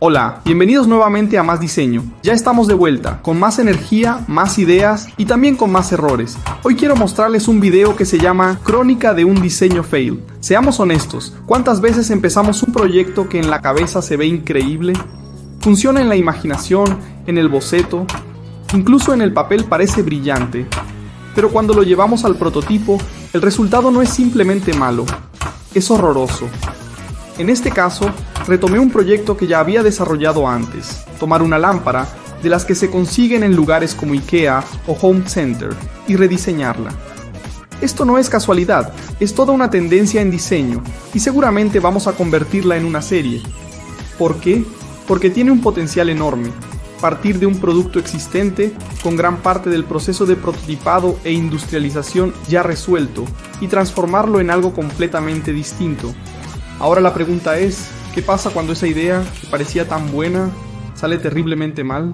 Hola, bienvenidos nuevamente a Más Diseño. Ya estamos de vuelta, con más energía, más ideas y también con más errores. Hoy quiero mostrarles un video que se llama Crónica de un diseño fail. Seamos honestos, ¿cuántas veces empezamos un proyecto que en la cabeza se ve increíble? Funciona en la imaginación, en el boceto, incluso en el papel parece brillante. Pero cuando lo llevamos al prototipo, el resultado no es simplemente malo, es horroroso. En este caso, retomé un proyecto que ya había desarrollado antes, tomar una lámpara, de las que se consiguen en lugares como IKEA o Home Center, y rediseñarla. Esto no es casualidad, es toda una tendencia en diseño, y seguramente vamos a convertirla en una serie. ¿Por qué? Porque tiene un potencial enorme. Partir de un producto existente, con gran parte del proceso de prototipado e industrialización ya resuelto, y transformarlo en algo completamente distinto. Ahora la pregunta es, ¿qué pasa cuando esa idea, que parecía tan buena, sale terriblemente mal?